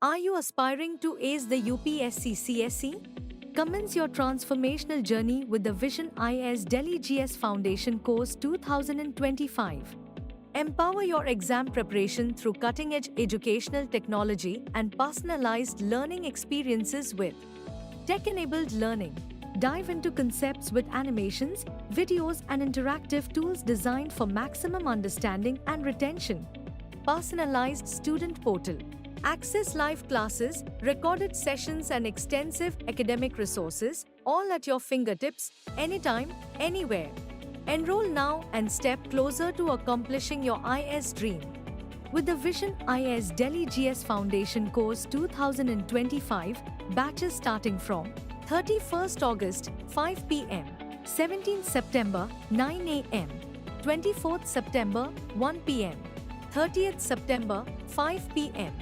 Are you aspiring to ace the UPSC CSE? Commence your transformational journey with the Vision IAS Delhi GS Foundation Course 2025. Empower your exam preparation through cutting-edge educational technology and personalized learning experiences with tech-enabled learning. Dive into concepts with animations, videos, and interactive tools designed for maximum understanding and retention. Personalized student portal. Access live classes, recorded sessions, and extensive academic resources, all at your fingertips, anytime, anywhere. Enroll now and step closer to accomplishing your IAS dream. With the Vision IAS Delhi GS Foundation Course 2025, batches starting from 31st August, 5 p.m., 17th September, 9 a.m., 24th September, 1 p.m., 30th September, 5 p.m.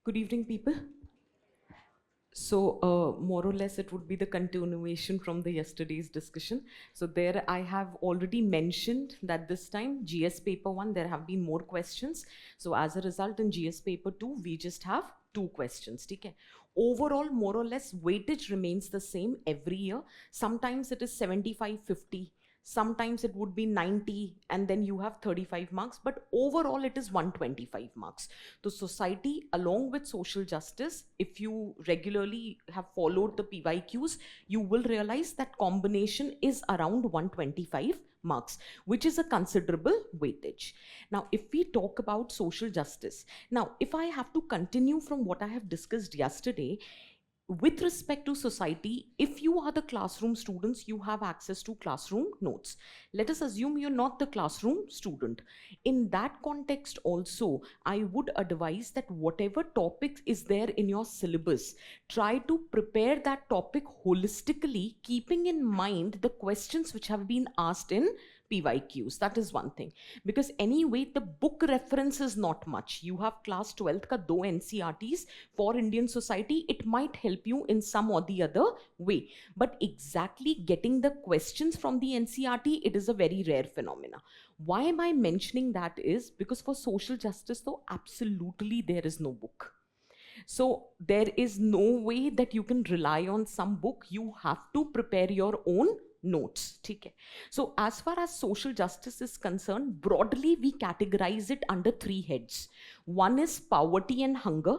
Good evening, people. So more or less it would be the continuation from the yesterday's discussion. So there I have already mentioned that this time GS paper 1 there have been more questions. So as a result in GS paper 2 we just have 2 questions. Okay? Overall more or less weightage remains the same every year. Sometimes it is 75-50. Sometimes it would be 90 and then you have 35 marks, but overall it is 125 marks. So society along with social justice, if you regularly have followed the PYQs, you will realize that combination is around 125 marks, which is a considerable weightage. Now, if we talk about social justice, now if I have to continue from what I have discussed yesterday, with respect to society, if you are the classroom students, you have access to classroom notes. Let us assume you're not the classroom student. In that context also, I would advise that whatever topic is there in your syllabus, try to prepare that topic holistically, keeping in mind the questions which have been asked in PYQs. That is one thing. Because anyway, the book reference is not much. You have class 12th ka 2 NCRTs for Indian society. It might help you in some or the other way. But exactly getting the questions from the NCRT, it is a very rare phenomena. Why am I mentioning that is because for social justice, though, absolutely there is no book. So there is no way that you can rely on some book. You have to prepare your own notes. ठीक है. So as far as social justice is concerned, broadly we categorize it under 3 heads. One is poverty and hunger,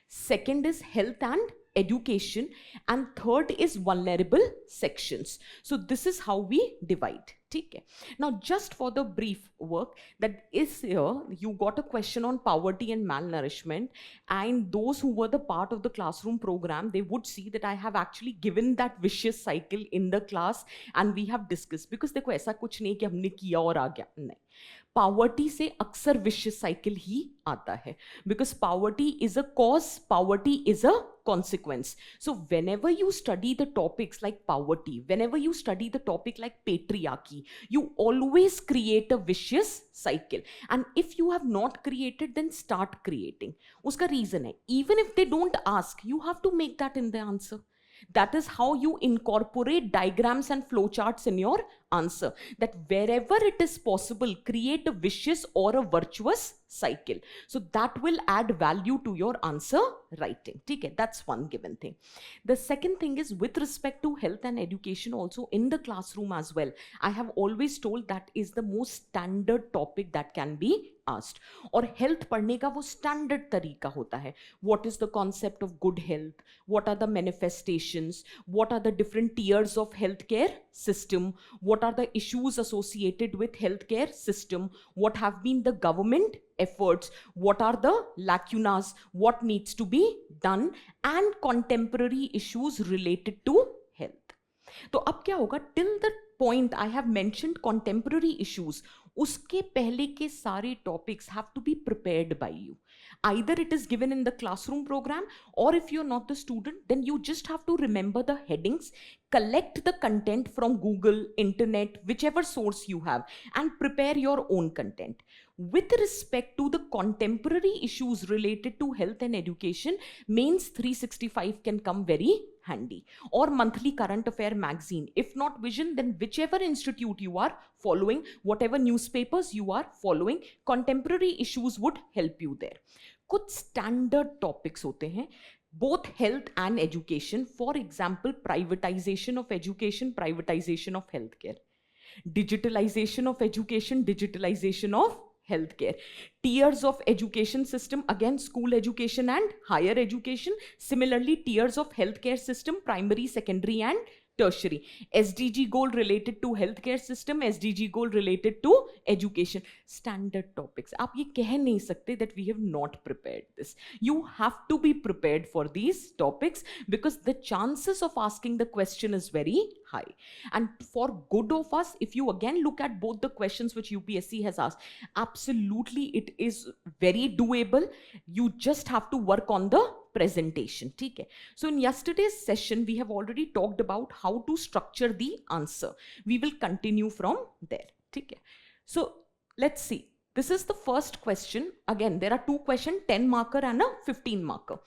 second is health and education, and third is vulnerable sections. So this is how we divide. ठीक है. Now just for the brief work that is here, you got a question on poverty and malnourishment, and those who were the part of the classroom program, they would see that I have actually given that vicious cycle in the class and we have discussed, because देखो ऐसा कुछ नहीं कि हमने किया और आ गया, नहीं. पावर्टी से अक्सर विशियस साइकिल ही आता है, because poverty is a cause, poverty is a consequence. So whenever you study the topics like poverty, whenever you study the topic like patriarchy, you always create a vicious cycle. And if you have not created, then start creating. Uska reason hai, even if they don't ask, you have to make that in the answer. That is how you incorporate diagrams and flowcharts in your answer. That wherever it is possible, create a vicious or a virtuous cycle. So that will add value to your answer writing. Okay, that's one given thing. The second thing is with respect to health and education also in the classroom as well. I have always told that is the most standard topic that can be asked. और health पढ़ने का वो standard तरीका होता है. What is the concept of good health? What are the manifestations? What are the different tiers of healthcare system? What are the issues associated with healthcare system? What have been the government efforts? What are the lacunas? What needs to be done? And contemporary issues related to health. तो अब क्या होगा, till the point I have mentioned contemporary issues, उसके पहले के सारे topics have to be prepared by you. Either it is given in the classroom program, or if you're not the student, then you just have to remember the headings, collect the content from Google, internet, whichever source you have, and prepare your own content. With respect to the contemporary issues related to health and education, Mains 365 can come very handy, or monthly current affair magazine. If not Vision, then whichever institute you are following, whatever newspapers you are following, contemporary issues would help you there. कुछ standard topics होते हैं, both health and education. For example, privatization of education, privatization of healthcare, digitalization of education, digitalization of healthcare, tiers of education system, again school education and higher education, similarly tiers of healthcare system, primary, secondary and tertiary, SDG goal related to healthcare system, SDG goal related to education. Standard topics. आप ये कह नहीं सकते that we have not prepared this. You have to be prepared for these topics because the chances of asking the question is very high. And for good of us, if you again look at both the questions which UPSC has asked, absolutely it is very doable. You just have to work on the presentation. Okay? So in yesterday's session, we have already talked about how to structure the answer. We will continue from there. Okay? So let's see. This is the first question. Again, there are two questions, 10 marker and a 15 marker.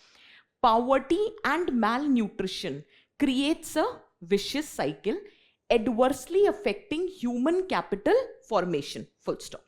Poverty and malnutrition creates a vicious cycle adversely affecting human capital formation. Full stop.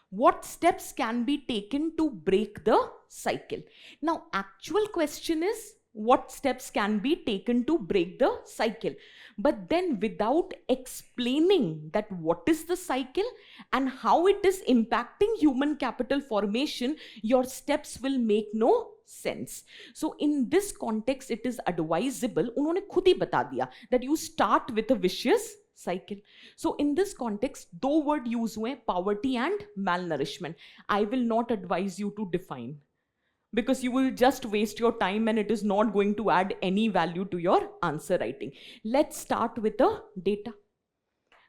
What steps can be taken to break the cycle? Now, actual question is what steps can be taken to break the cycle? But then without explaining that what is the cycle and how it is impacting human capital formation, your steps will make no sense. So in this context, it is advisable, उन्होंने खुद ही बता दिया that you start with a vicious cycle. So in this context, दो word use हुए, poverty and malnourishment. I will not advise you to define, because you will just waste your time and it is not going to add any value to your answer writing. Let's start with the data.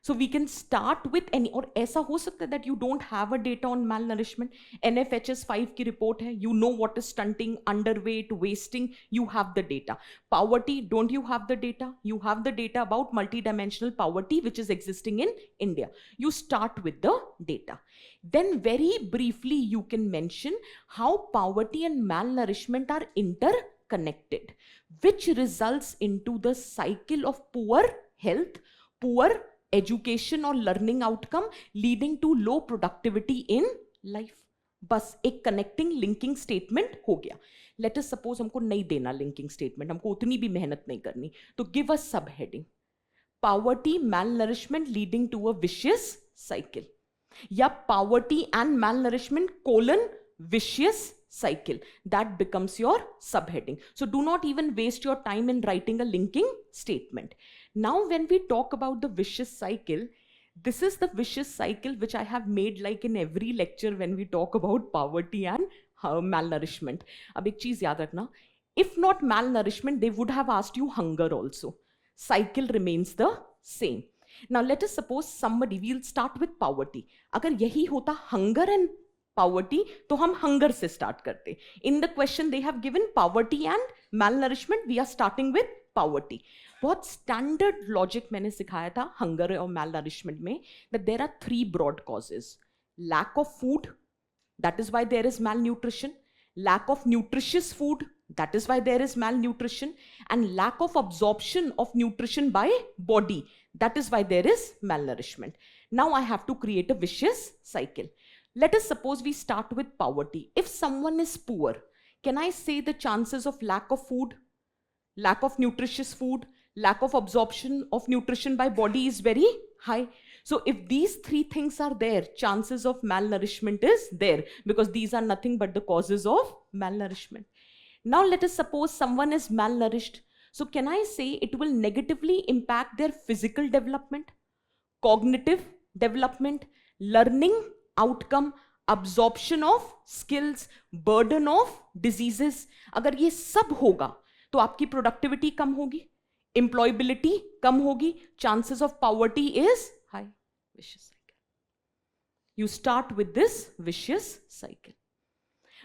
So we can start with any, और ऐसा हो सकता है that you don't have a data on malnourishment. NFHS 5 की report है, you know what is stunting, underweight, wasting, you have the data. Poverty, don't you have the data? You have the data about multidimensional poverty which is existing in India. You start with the data. Then very briefly you can mention how poverty and malnourishment are interconnected, which results into the cycle of poor health, poor education or learning outcome, leading to low productivity in life. बस एक connecting linking statement हो गया. Let us suppose हमको नहीं देना linking statement, हमको उतनी भी मेहनत नहीं करनी, तो गिव अस सब heading. poverty, malnourishment leading to a vicious cycle. या poverty and malnourishment colon vicious cycle. That becomes your subheading. So do not even waste your time in writing a linking statement. Now when we talk about the vicious cycle, this is the vicious cycle which I have made like in every lecture when we talk about poverty and malnourishment. अब एक चीज याद रखना, if not malnourishment, they would have asked you hunger also. Cycle remains the same. Now let us suppose somebody, we'll start with poverty. अगर यही होता hunger and poverty, तो हम hunger से start करते. In the question they have given poverty and malnourishment, we are starting with poverty. बहुत standard logic मैंने सिखाया था hunger और malnourishment में, that there are three broad causes. Lack of food, that is why there is malnutrition. Lack of nutritious food, that is why there is malnutrition. And lack of absorption of nutrition by body, that is why there is malnourishment. Now I have to create a vicious cycle. Let us suppose we start with poverty. If someone is poor, can I say the chances of lack of food, lack of nutritious food, lack of absorption of nutrition by body is very high? So if these three things are there, chances of malnourishment is there, because these are nothing but the causes of malnourishment. Now let us suppose someone is malnourished. So can I say it will negatively impact their physical development, cognitive development, learning outcome, absorption of skills, burden of diseases? अगर ये सब होगा तो आपकी productivity कम होगी, employability कम होगी, chances of poverty is high. Vicious cycle. You start with this vicious cycle.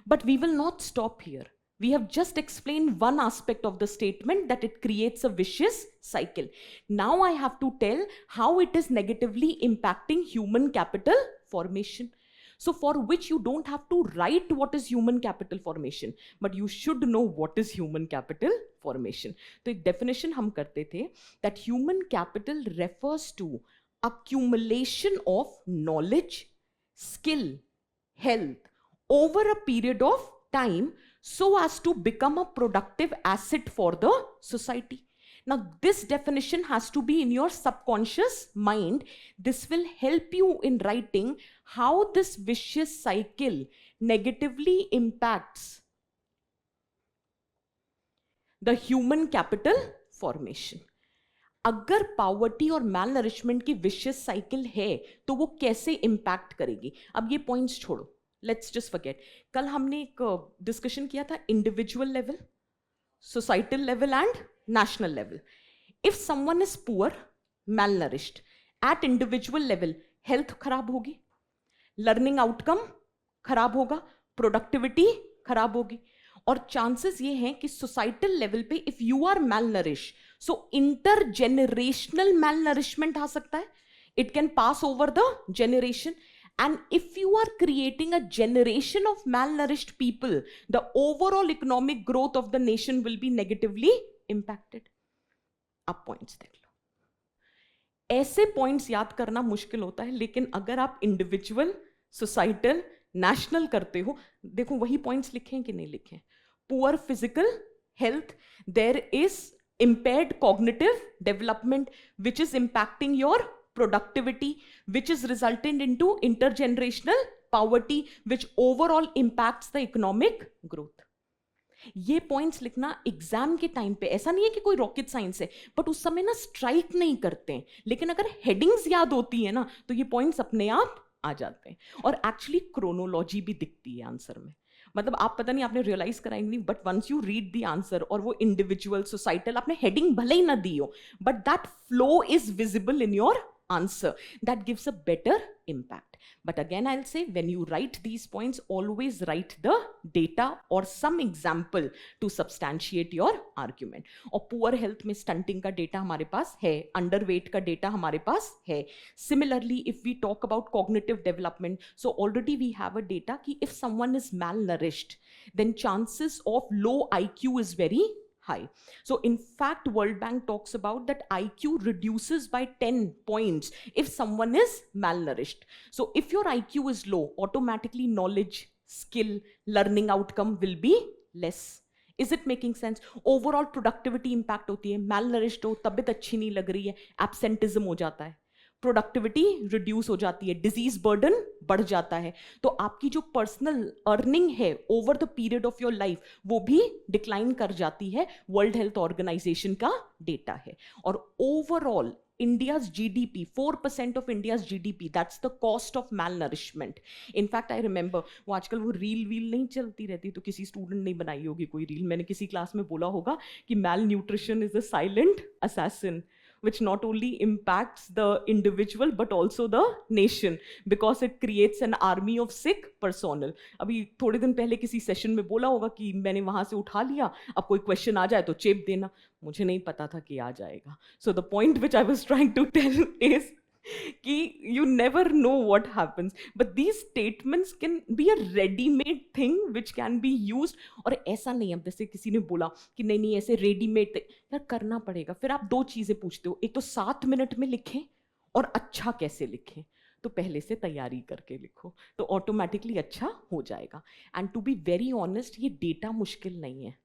But we will not stop here. We have just explained one aspect of the statement, that it creates a vicious cycle. Now I have to tell how it is negatively impacting human capital formation. So for which you don't have to write what is human capital formation, but you should know what is human capital formation. तो एक definition हम करते थे that human capital refers to accumulation of knowledge, skill, health over a period of time so as to become a productive asset for the society. Now this definition has to be in your subconscious mind. This will help you in writing how this vicious cycle negatively impacts the human capital formation. अगर poverty और malnourishment की vicious cycle है तो वो कैसे impact करेगी? अब ये points छोड़ो, let's just forget. कल हमने एक discussion किया था individual level, societal level and national level. If someone is poor, malnourished, at individual level health खराब होगी, learning outcome खराब होगा, productivity खराब होगी, और chances ये हैं कि societal level पे if you are malnourished, so intergenerational malnourishment आ सकता है. It can pass over the generation. And if you are creating a generation of malnourished people, the overall economic growth of the nation will be negatively impacted. आप points देख लो. ऐसे points याद करना मुश्किल होता है, लेकिन अगर आप individual, societal, national करते हो, देखो वही points लिखे हैं कि नहीं लिखे हैं. Poor physical health, there is impaired cognitive development, which is impacting your productivity, which is resulting into intergenerational poverty, which overall impacts the economic growth. ये पॉइंट्स लिखना एग्जाम के टाइम पे, ऐसा नहीं है कि कोई रॉकेट साइंस है, बट उस समय ना स्ट्राइक नहीं करते हैं, लेकिन अगर हेडिंग्स याद होती है ना तो ये पॉइंट्स अपने आप आ जाते हैं. और एक्चुअली क्रोनोलॉजी भी दिखती है आंसर में. मतलब आप पता नहीं आपने रियलाइज कराएंगे नहीं, but once you read the answer और वो इंडिविजुअल सोसाइटल आपने हेडिंग भले ही ना दी हो, but that flow is visible in your answer. That gives a better impact. But again, I'll say when you write these points, always write the data or some example to substantiate your argument. और poor health में stunting का data हमारे पास है, underweight का data हमारे पास है. Similarly, if we talk about cognitive development, so already we have a data कि if someone is malnourished, then chances of low IQ is very high. So in fact, World Bank talks about that IQ reduces by 10 points if someone is malnourished. So if your IQ is low, automatically knowledge, skill, learning outcome will be less. Is it making sense? Overall productivity impact होती है, मैल nourished हो, तबीयत अच्छी नहीं लग रही है, absenteeism हो जाता है, प्रोडक्टिविटी रिड्यूस हो जाती है, डिजीज बर्डन बढ़ जाता है, तो आपकी जो पर्सनल अर्निंग है over the period of your life वो भी डिक्लाइन कर जाती है, वर्ल्ड हेल्थ ऑर्गेनाइजेशन का डेटा है। और overall India's GDP, 4% of India's GDP, that's the cost of malnourishment. In fact, I remember, वो आजकल वो रील वील नहीं चलती रहती, तो किसी स्टूडेंट ने बनाई होगी कोई रील, मैंने किसी क्लास में बोला होगा कि malnutrition is a silent assassin which not only impacts the individual but also the nation because it creates an army of sick personnel. अभी थोड़े दिन पहले किसी सेशन में बोला होगा कि मैंने वहां से उठा लिया, अब कोई क्वेश्चन आ जाए तो चेप देना, मुझे नहीं पता था कि आ जाएगा। So the point which I was trying to tell is कि you never know what happens, but these statements can be a ready-made thing which can be used। और ऐसा नहीं है, जैसे किसी ने बोला कि नहीं नहीं ऐसे रेडीमेड यार करना पड़ेगा, फिर आप दो चीजें पूछते हो, एक तो 7 मिनट में लिखें और अच्छा कैसे लिखें, तो पहले से तैयारी करके लिखो तो ऑटोमेटिकली अच्छा हो जाएगा। And to be very honest, ये डेटा मुश्किल नहीं है,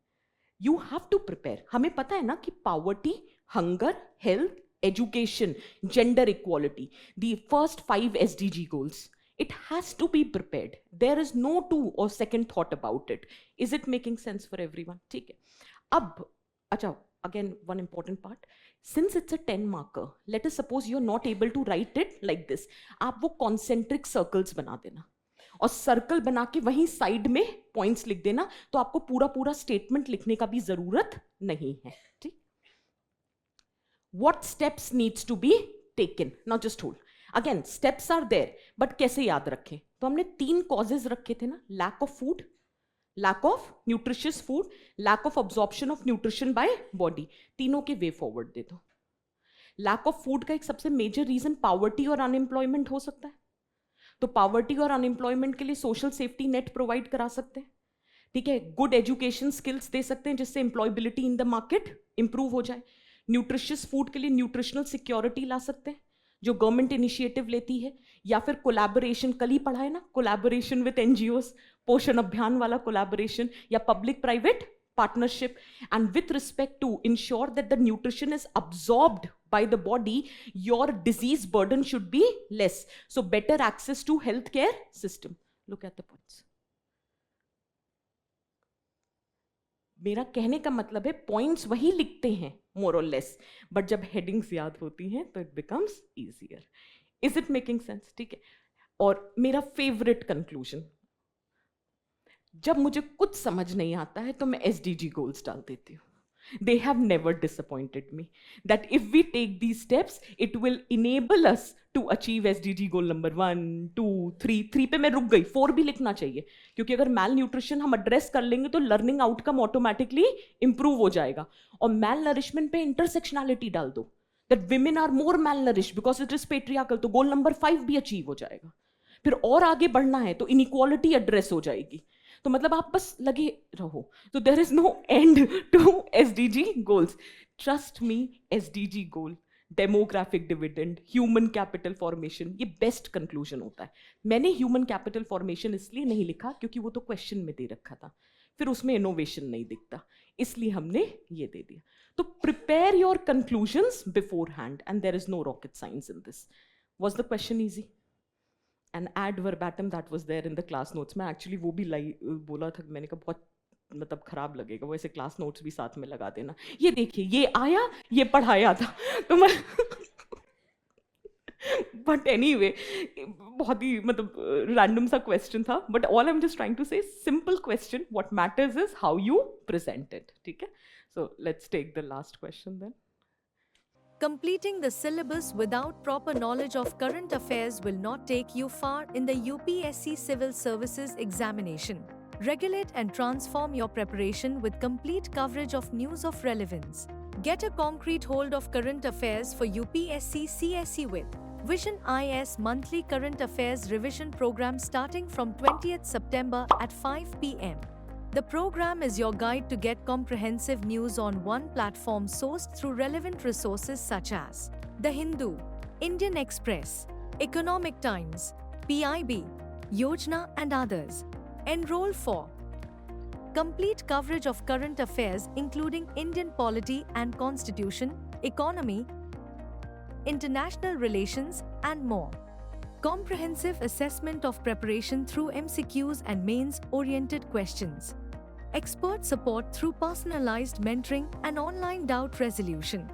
यू हैव टू प्रिपेयर। हमें पता है ना कि poverty, hunger, health, education, gender equality, the first 5 SDG goals, it has to be prepared, there is no two or second thought about it। is it making sense for everyone? ठीक है, अब अच्छा, again one important part, since it's a 10 marker, let us suppose you're not able to write it like this, आप वो concentric circles बना देना और circle बना के वहीं साइड में पॉइंट्स लिख देना, तो आपको पूरा पूरा स्टेटमेंट लिखने का भी जरूरत नहीं है। ठीक, what steps needs to be taken, now just hold, again steps are there, but कैसे याद रखें? तो हमने 3 causes रखे थे ना, lack of food, lack of nutritious food, lack of absorption of nutrition by body, तीनों के वे फॉरवर्ड दे दो। lack of food का एक सबसे मेजर रीजन पॉवर्टी और अनएम्प्लॉयमेंट हो सकता है, तो पॉवर्टी और अनएम्प्लॉयमेंट के लिए सोशल सेफ्टी नेट प्रोवाइड करा सकते हैं, ठीक है, गुड एजुकेशन स्किल्स दे सकते हैं जिससे employability in the market improve हो जाए, न्यूट्रिशियस फूड के लिए न्यूट्रिशनल सिक्योरिटी ला सकते हैं जो गवर्नमेंट इनिशिएटिव लेती है, या फिर कोलैबोरेशन, कल ही पढ़ा है ना, कोलैबोरेशन विद एनजीओस, पोषण अभियान वाला कोलैबोरेशन, या public private partnership, and with respect to ensure that the nutrition is absorbed by the body, your disease burden should be less, so better access to healthcare system। look at the points, मेरा कहने का मतलब है points वही लिखते हैं मोर और less, but जब हेडिंग्स याद होती हैं तो it becomes easier. Is it making sense? ठीक है, और मेरा फेवरेट कंक्लूजन, जब मुझे कुछ समझ नहीं आता है तो मैं SDG गोल्स डाल देती हूँ। They have never disappointed me, that if we take these steps, it will enable us to achieve SDG goal number 1, 2, 3, 3 पे मैं रुक गई, 4 भी लिखना चाहिए, क्योंकि अगर मैल न्यूट्रिशन हम एड्रेस कर लेंगे तो लर्निंग आउटकम ऑटोमेटिकली इंप्रूव हो जाएगा। और मैल नरिशमेंट पे इंटरसेक्शनैलिटी डाल दो, that women are more malnourished because it is patriarchal, तो गोल नंबर 5 भी अचीव हो जाएगा। फिर और आगे बढ़ना है तो इनइक्वालिटी एड्रेस हो जाएगी, तो मतलब आप बस लगे रहो, तो there is no end to SDG goals. Trust me, SDG goal, demographic dividend, human capital formation, ये बेस्ट कंक्लूजन होता है। मैंने ह्यूमन कैपिटल फॉर्मेशन इसलिए नहीं लिखा क्योंकि वो तो क्वेश्चन में दे रखा था, फिर उसमें इनोवेशन नहीं दिखता, इसलिए हमने ये दे दिया। तो prepare your conclusions beforehand and there is no rocket science in this. Was the question easy? And ad verbatim that was there in the class notes, मैं एक्चुअली वो भी बोला था, मैंने कहा बहुत मतलब खराब लगेगा, वैसे क्लास नोट्स भी साथ में लगा देना, ये देखिए ये आया, ये पढ़ाया था, तो मैं बट एनीवे बहुत ही मतलब रैंडम सा क्वेश्चन था, but all I am just trying to say simple question, what matters is how you present it. ठीक है, so let's take the last question then. Completing the syllabus without proper knowledge of current affairs will not take you far in the UPSC Civil Services examination. Regulate and transform your preparation with complete coverage of news of relevance. Get a concrete hold of current affairs for UPSC CSE with Vision IS Monthly Current Affairs Revision Program starting from 20th September at 5 p.m. The program is your guide to get comprehensive news on one platform sourced through relevant resources such as The Hindu, Indian Express, Economic Times, PIB, Yojana and others. Enroll for complete coverage of current affairs including Indian polity and constitution, economy, international relations, and more. Comprehensive assessment of preparation through MCQs and mains-oriented questions. Expert support through personalized mentoring and online doubt resolution.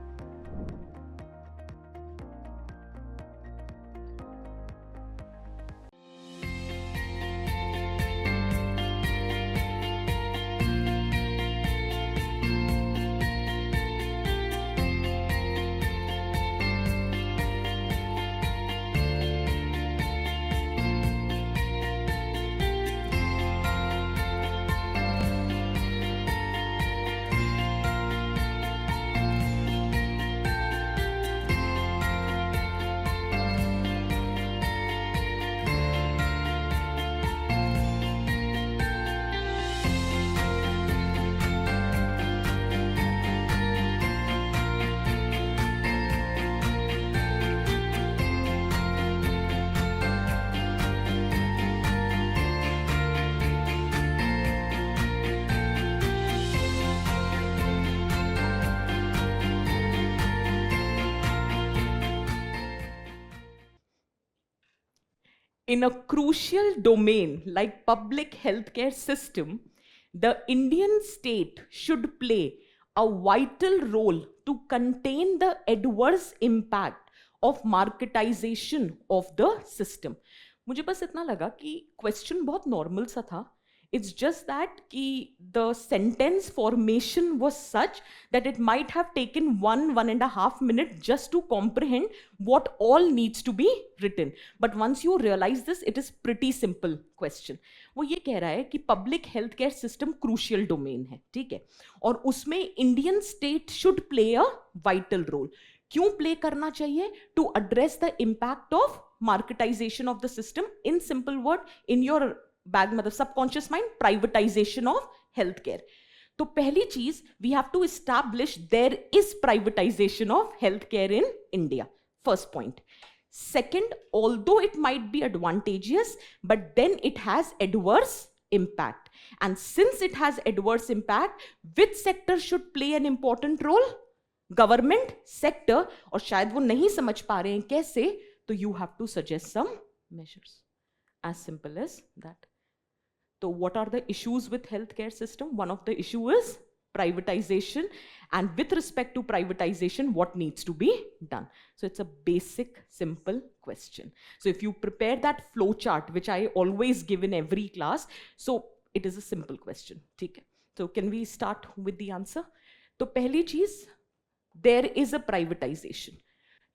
In a crucial domain like public healthcare system, the Indian state should play a vital role to contain the adverse impact of marketization of the system. मुझे बस इतना लगा कि question बहुत normal सा था. It's just that the sentence formation was such that it might have taken 1.5 minutes just to comprehend what all needs to be written. But once you realize this, it is pretty simple question. वो ये कह रहा है कि public healthcare system crucial domain है, ठीक है? और उसमें Indian state should play a vital role. क्यों play करना चाहिए? To address the impact of marketization of the system. In simple word, in your bag मतलब subconscious mind, privatisation of health care. तो पहली चीज we have to establish there is privatisation of health care in India. First point. Second, although it might be advantageous but then it has adverse impact, and since it has adverse impact, which sector should play an important role? Government sector. और शायद वो नहीं समझ पा रहे हैं कैसे, तो you have to suggest some measures. As simple as that. So what are the issues with healthcare system? One of the issue is privatization, and with respect to privatization, what needs to be done? So it's a basic, simple question. So if you prepare that flow chart, which I always give in every class, so it is a simple question. Okay. So can we start with the answer? So pehli cheez, there is a privatization.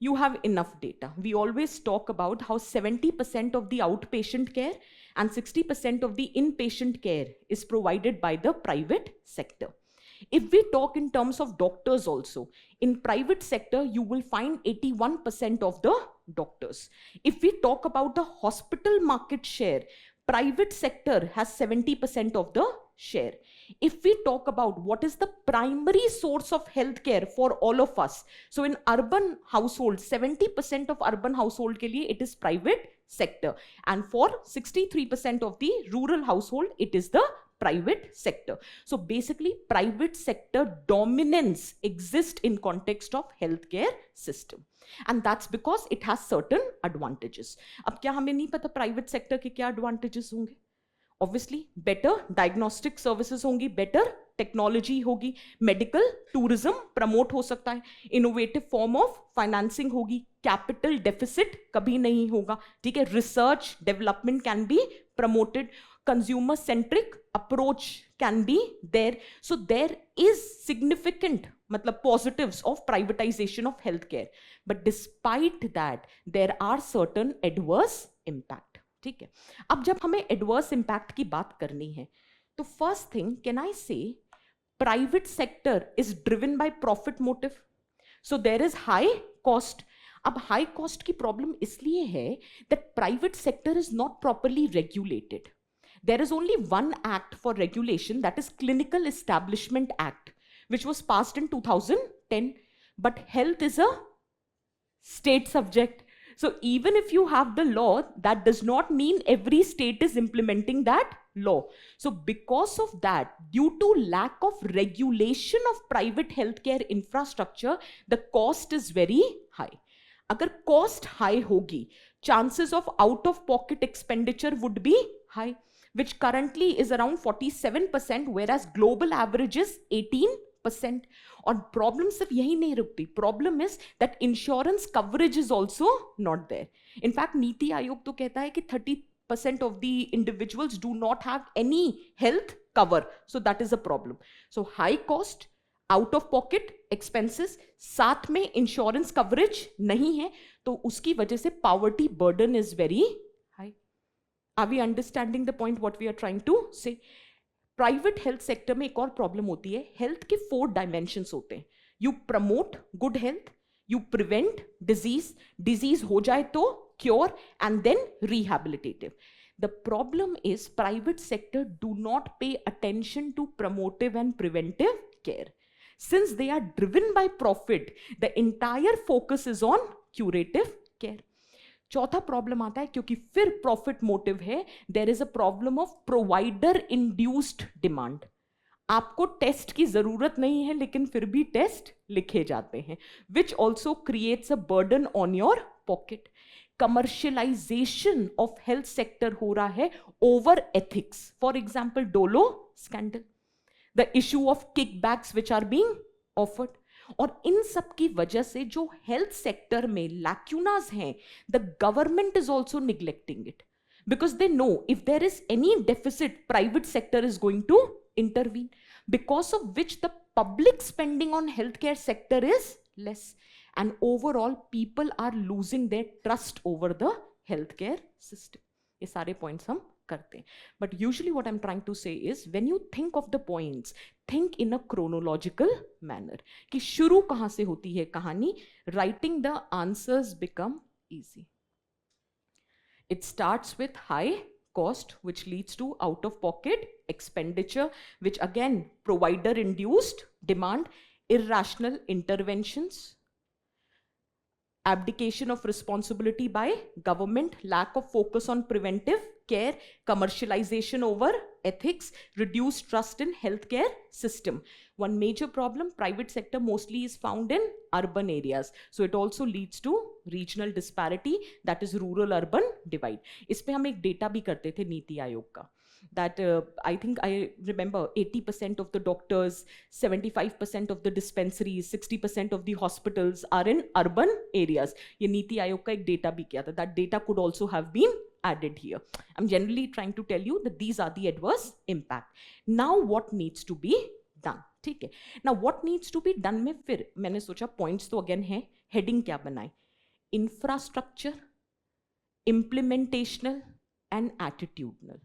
You have enough data. We always talk about how 70% of the outpatient care and 60% of the inpatient care is provided by the private sector. If we talk in terms of doctors also, in private sector, you will find 81% of the doctors. If we talk about the hospital market share, private sector has 70% of the share. If we talk about what is the primary source of healthcare for all of us, so in urban household, 70% of urban household ke liye it is private sector, and for 63% of the rural household it is the private sector. So basically private sector dominance exists in context of healthcare system, and that's because it has certain advantages. अब क्या हमें नहीं पता private sector के क्या advantages होंगे? Obviously better diagnostic services होंगी, better technology होगी, medical tourism promote हो सकता है, innovative form of financing होगी, capital deficit कभी नहीं होगा, ठीक है, research development can be promoted, consumer centric approach can be there. So there is significant मतलब positives of privatization of healthcare, but despite that there are certain adverse impact. ठीक है. अब जब हमें एडवर्स इंपैक्ट की बात करनी है, तो first thing, can I say private sector is driven by profit motive, so there is high cost. अब हाई कॉस्ट की प्रॉब्लम इसलिए है that private sector is not properly regulated. There is only one act for regulation, that is clinical establishment act, which was passed in 2010, but health is a state subject. So even if you have the law, that does not mean every state is implementing that law. So because of that, due to lack of regulation of private healthcare infrastructure, the cost is very high. अगर cost high होगी, chances of out of pocket expenditure would be high, which currently is around 47%, whereas global average is 18%. और problem सिर्फ यही नहीं रुकती, problem is that insurance coverage is also not there. In fact NITI Aayog तो कहता है कि 30% of the individuals do not have any health cover, so that is a problem. So high cost, out of pocket expenses, साथ में insurance coverage नहीं है, तो उसकी वजह से poverty burden is very high. Are we understanding the point what we are trying to say? Private health sector में एक और प्रॉब्लम होती है. हेल्थ के 4 डायमेंशंस होते हैं. You promote good health, you prevent disease, disease हो जाए तो cure, and then rehabilitative. The problem is private sector do not pay attention to promotive and preventive care. Since they are driven by profit, the entire focus is on curative care. चौथा problem आता है, क्योंकि फिर profit motive है, there is a problem of provider induced demand. आपको test की जरूरत नहीं है लेकिन फिर भी टेस्ट लिखे जाते हैं, which also creates a burden on your pocket. Commercialisation of health sector हो रहा है over ethics. For example Dolo scandal, the issue of kickbacks which are being offered. और इन सब की वजह से जो हेल्थ सेक्टर में लैक्यूनास हैं, the government is also neglecting it, because they know if there is any deficit, private sector is going to intervene, because of which the public spending on health care sector is less, and overall people are losing their trust over the health care system. ये सारे points हम करते हैं. But usually what I am trying to say is, when you think of the points, think in a chronological manner, कि शुरू कहां से होती है कहानी. Writing the answers become easy. It starts with high cost, which leads to out of pocket expenditure, which again provider induced demand, irrational interventions, abdication of responsibility by government, lack of focus on preventive care, commercialization over ethics, reduced trust in healthcare system. One major problem, private sector mostly is found in urban areas, so it also leads to regional disparity, that is rural urban divide. इस पे हम एक data भी करते थे नीति आयोग का, that I think I remember 80% of the doctors, 75% of the dispensaries, 60% of the hospitals are in urban areas. ये नीति आयोग का एक डेटा भी किया था. That data could also have been added here. I'm generally trying to tell you that these are the adverse impact. Now what needs to be done? ठीक है. Now what needs to be done में फिर मैंने सोचा points तो again है, heading क्या बनाए? Infrastructure, implementational and attitudinal.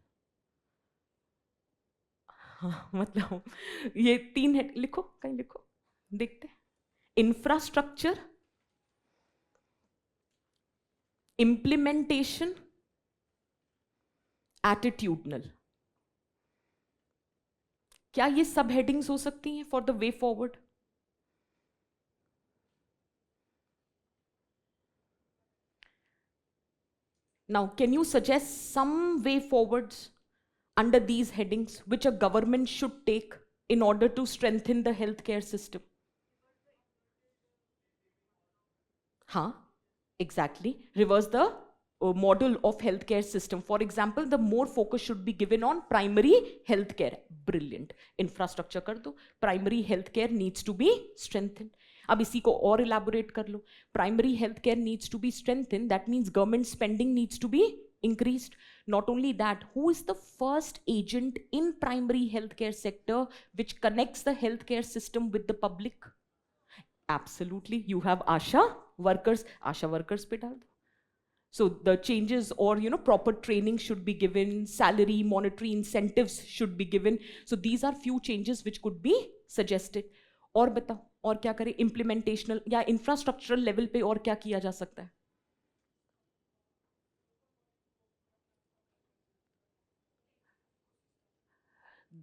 हाँ, मतलब ये 3 हेड लिखो, कहीं लिखो, देखते. Infrastructure, implementation, attitudinal. क्या ये सब हेडिंग्स हो सकती हैं for the way forward? Now can you suggest some way forwards under these headings which a government should take in order to strengthen the healthcare system? हाँ, exactly. Reverse the model of healthcare system. For example, the more focus should be given on primary healthcare. Brilliant. Infrastructure कर दो. Primary healthcare needs to be strengthened. अब इसी को और elaborate कर लो. Primary healthcare needs to be strengthened. That means government spending needs to be increased. Not only that, who is the first agent in primary healthcare sector which connects the healthcare system with the public? Absolutely, you have ASHA workers. ASHA workers पे डाल दो. So the changes, or proper training should be given, salary, monetary incentives should be given. So these are few changes which could be suggested. और बताओ और क्या करें? Implementational या infrastructural level पे और क्या किया जा सकता है?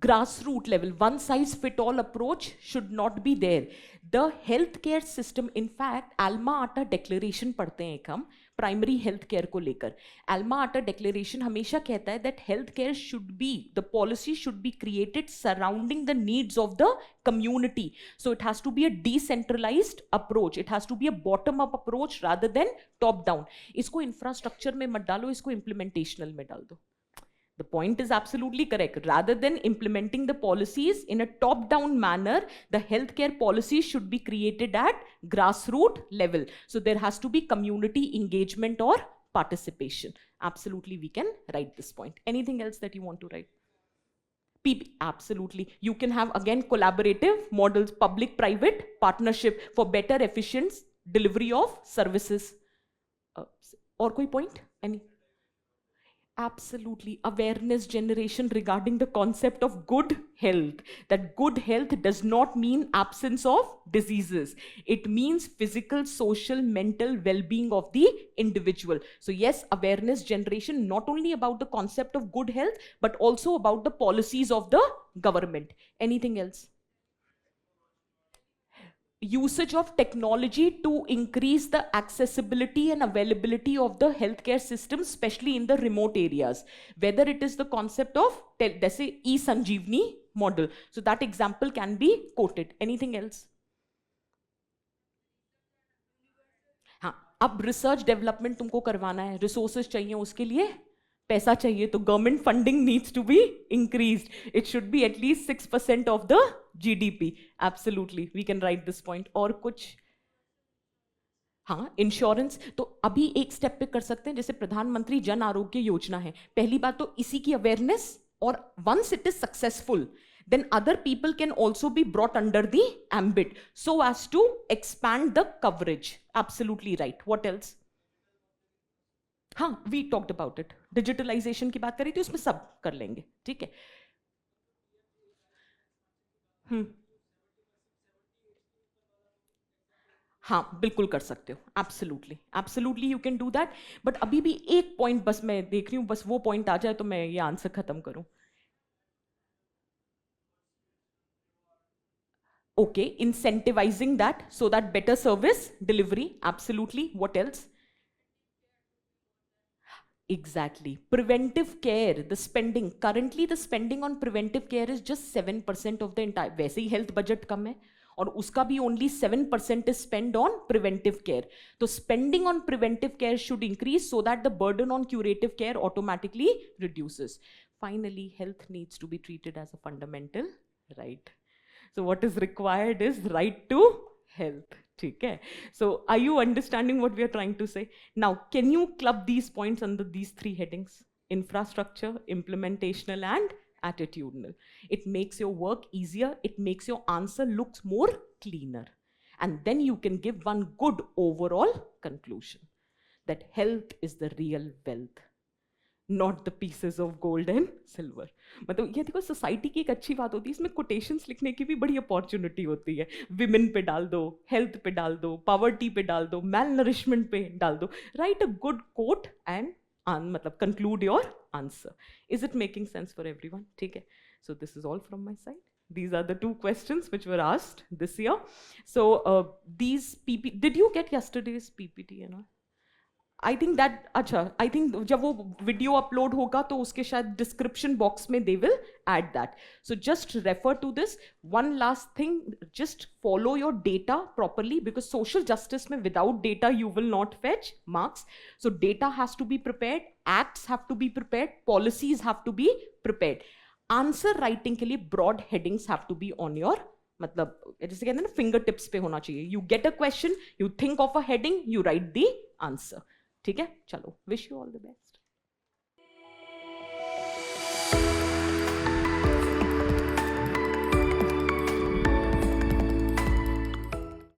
Grassroots level, one size fit all approach should not be there. The healthcare system, in fact, Alma Ata declaration पढ़ते हैं एक हम, प्राइमरी हेल्थ केयर को लेकर, एल्मा आटा डिक्लेरेशन हमेशा कहता है that health care should be, the policy should be created surrounding the needs of the community. So it has to be a decentralised approach, it has to be a bottom up approach rather than top down. इसको infrastructure में मत डालो, इसको इम्प्लीमेंटेशनल में डाल दो. The point is absolutely correct. Rather than implementing the policies in a top-down manner, the healthcare policies should be created at grassroots level. So there has to be community engagement or participation. Absolutely, we can write this point. Anything else that you want to write? Absolutely. You can have, again, collaborative models, public-private partnership for better efficient delivery of services. Or koi point? Any? Absolutely. Awareness generation regarding the concept of good health. That good health does not mean absence of diseases. It means physical, social, mental well-being of the individual. So yes, awareness generation not only about the concept of good health, but also about the policies of the government. Anything else? Usage of technology to increase the accessibility and availability of the healthcare system, especially in the remote areas. Whether it is the concept of, let's say, e-Sanjeevani model. So that example can be quoted. Anything else? हाँ, अब research development तुमको करवाना है, resources चाहिए, उसके लिए पैसा चाहिए, तो government funding needs to be increased. It should be at least 6% of the GDP. Absolutely, we can write this point. और कुछ? हाँ, इंश्योरेंस तो अभी एक स्टेप पे कर सकते हैं, जैसे प्रधानमंत्री जन आरोग्य योजना है. पहली बात तो इसी की अवेयरनेस, और once it is successful, then other people can also be brought under the ambit so as to expand the coverage. Absolutely right. What else? हाँ, we talked about it. Digitalisation की बात करी थी, उसमें सब कर लेंगे. ठीक है. हाँ, बिल्कुल कर सकते हो. Absolutely, absolutely you can do that. But अभी भी एक पॉइंट बस मैं देख रही हूँ, बस वो पॉइंट आ जाए तो मैं ये आंसर खत्म करूं. Okay, incentivising that so that better service delivery. Absolutely. What else? Exactly. Preventive care, the spending. Currently, the spending on preventive care is just 7% of the entire. वैसे ही health budget कम है, और उसका भी only 7% is spent on preventive care. So spending on preventive care should increase so that the burden on curative care automatically reduces. Finally, health needs to be treated as a fundamental right. So what is required is right to health. ठीक है. So are you understanding what we are trying to say? Now, can you club these points under these 3 headings? Infrastructure, implementational, and attitudinal. It makes your work easier. It makes your answer looks more cleaner. And then you can give one good overall conclusion that health is the real wealth, not the pieces of gold and silver. मतलब ये देखो, society की एक अच्छी बात होती है, इसमें कोटेशंस लिखने की भी बड़ी अपॉर्चुनिटी होती है. विमेन पे डाल दो, हेल्थ पे डाल दो, पॉवर्टी पे डाल दो, मैल नरिशमेंट पे डाल दो. Write a good quote and मतलब conclude your answer. Is it making sense for everyone? ठीक है. So this is all from my side. These are the 2 questions which were asked this year. So these did you get yesterday's PPT and all? I think that, अच्छा, I think जब वो video upload होगा तो उसके शायद description box में they will add that. So just refer to this. One last thing, just follow your data properly, because social justice में without data you will not fetch marks. So data has to be prepared, acts have to be prepared, policies have to be prepared. Answer writing के लिए broad headings have to be on your, मतलब जैसे कहते हैं ना, finger tips पे होना चाहिए. You get a question, you think of a heading, you right the answer. ठीक है. चलो, wish you all the best.